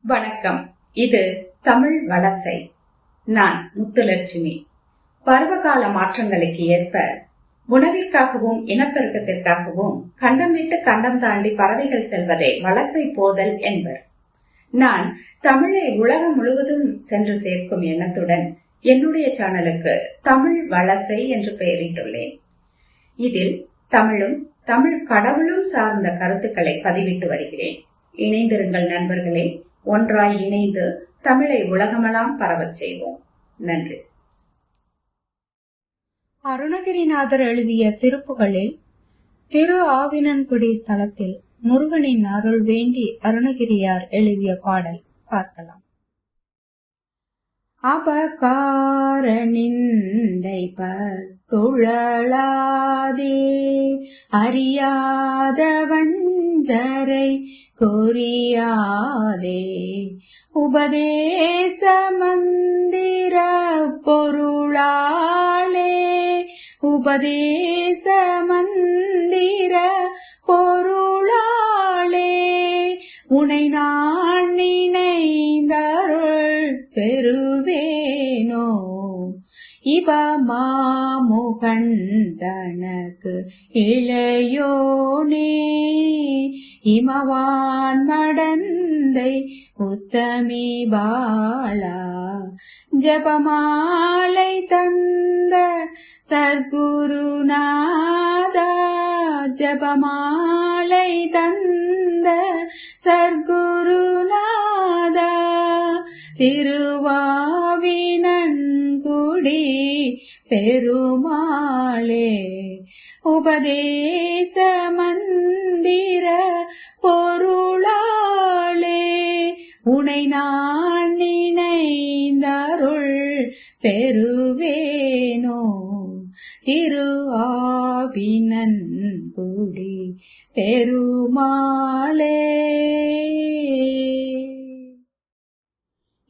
வணக்கம். இது தமிழ் வலசை. நான் முத்துலட்சுமி. பருவகால மாற்றங்களுக்கு ஏற்ப உணவிற்காகவும் இனப்பெருக்கத்திற்காகவும் கண்டம் விட்டு கண்டம் தாண்டி பறவைகள் செல்வதை வலசை போதல் என்பர். நான் தமிழை உலகம் முழுவதும் சென்று சேர்க்கும் எண்ணத்துடன் என்னுடைய சேனலுக்கு தமிழ் வலசை என்று பெயரிட்டுள்ளேன். இதில் தமிழும் தமிழ் கடவுளும் சார்ந்த கருத்துக்களை பதிவிட்டு வருகிறேன். இணைந்திருங்கள் நண்பர்களே. ஒன்றாய் இணைந்து தமிழை உலகமெல்லாம் பரவச் செய்வோம். நன்றி. அருணகிரிநாதர் எழுதிய திருப்புகளில் திரு ஆவினன்குடி ஸ்தலத்தில் முருகனின் அருள் வேண்டி அருணகிரியார் எழுதிய பாடல் பார்க்கலாம். அபகார நிந்தை பட்டுழலாதே அறியாத வஞ்சரை குறியாதே உபதேச மந்திர பொருளாளே உபதேச மந்திர பொருளாளே உனை நான் நினைந்தருள் பெறுவேனோ இபமாமுகன் தனக்கு இளையோனே இமவான் மடந்தை உத்தமி பாலா ஜபமாலை தந்த சர்க்குருநாதா ஜபமாலை தந்த சர்க்குருநாதா திருவாவினன்குடி பெருமாளே உபதேச மந்திர பொருளாளே உனை நான் நினைந்தருள் பெறுவேனோ திரு ஆவினன்குடி பெருமாளே.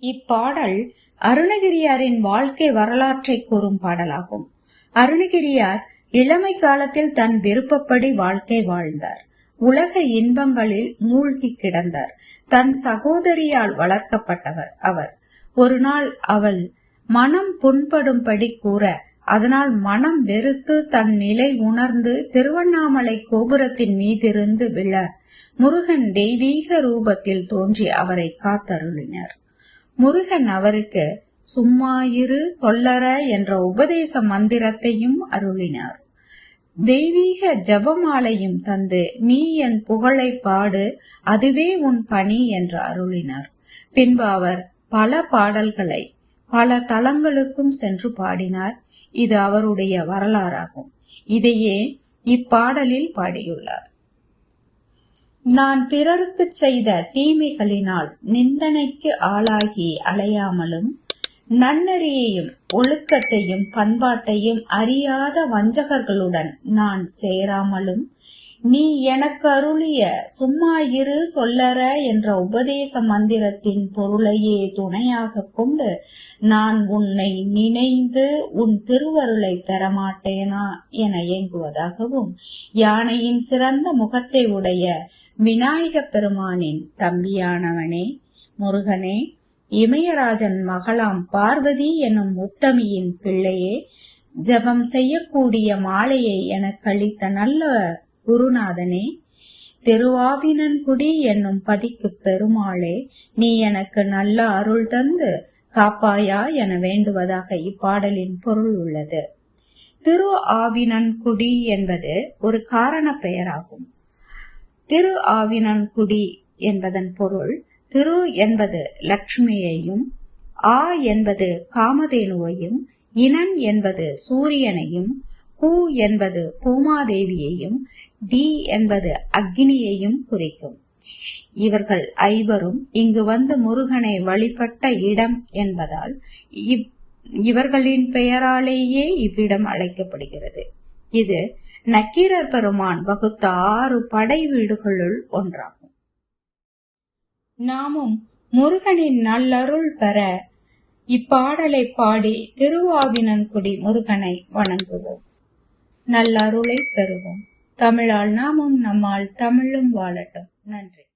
இப்பாடல் அருணகிரியாரின் வாழ்க்கை வரலாற்றை கூறும் பாடலாகும். அருணகிரியார் இளமை காலத்தில் தன் விருப்பப்படி வாழ்க்கை வாழ்ந்தார். உலக இன்பங்களில் மூழ்கி கிடந்தார். தன் சகோதரியால் வளர்க்கப்பட்டவர் அவர். ஒரு நாள் அவள் மனம் புண்படும்படி கூற, அதனால் மனம் வெறுத்து தன் நிலை உணர்ந்து திருவண்ணாமலை கோபுரத்தின் மீதிருந்து விழ முருகன் தெய்வீக ரூபத்தில் தோன்றி அவரை காத்தருளினார். முருகன் அவருக்கு சும்மாயிரு சொல்லற என்ற உபதேச மந்திரத்தையும் அருளினார். தெய்வீக ஜபமாலையும் தந்து நீ என் புகழை பாடு, அதுவே உன் பணி என்று அருளினார். பின்பு அவர் பல பாடல்களை பல தலங்களுக்கும் சென்று பாடினார். இது அவருடைய வரலாறாகும். இதையே இப்பாடலில் பாடியுள்ளார். நான் பிறருக்கு செய்த தீமைகளினால் நிந்தனைக்கு ஆளாகி அலையாமலும் நன்னெறியையும் ஒழுக்கத்தையும் பண்பாட்டையும் அறியாத வஞ்சகர்களுடன் நான் சேராமலும் நீ எனக்கு அருளிய சும்மா இரு சொல்லற என்ற உபதேச மந்திரத்தின் பொருளையே துணையாக கொண்டு நான் உன்னை நினைந்து உன் திருவருளை பெறமாட்டேனா என ஏங்குவதாகவும் யானையின் சிறந்த முகத்தை உடைய விநாயக பெருமானின் தம்பியானவனே முருகனே, இமயராஜன் மகளாம் பார்வதி எனும் உத்தமியின் பிள்ளையே, ஜபம் செய்யக்கூடிய மாலையை எனக்கு அளித்த நல்ல குருநாதனே, திருவாவினன்குடி என்னும் பதிக்கு பெருமாளே, நீ எனக்கு நல்ல அருள் தந்து காப்பாயா என வேண்டுவதாக இப்பாடலின் பொருள் உள்ளது. திரு ஆவினன்குடி என்பது ஒரு காரண பெயராகும். திரு ஆவினன்குடி என்பதன் பொருள் திரு என்பது லட்சுமியையும், ஆ என்பது காமதேனுவையும், இனன் என்பது சூரியனையும், கு என்பது பூமாதேவியையும், டி என்பது அக்னியையும் குறிக்கும். இவர்கள் ஐவரும் இங்கு வந்து முருகனை வழிபட்ட இடம் என்பதால் இவர்களின் பெயராலேயே இவ்விடம் அழைக்கப்படுகிறது. இது நக்கீரர் பெருமான் வகுத்த 6 படை வீடுகளுள் ஒன்றாகும். நாமும் முருகனின் நல்லருள் பெற இப்பாடலை பாடி திருவாவினன்குடி முருகனை வணங்குவோம். நல்லருளை பெறுவோம். தமிழால் நாமும் நம்மால் தமிழும் வாழட்டும். நன்றி.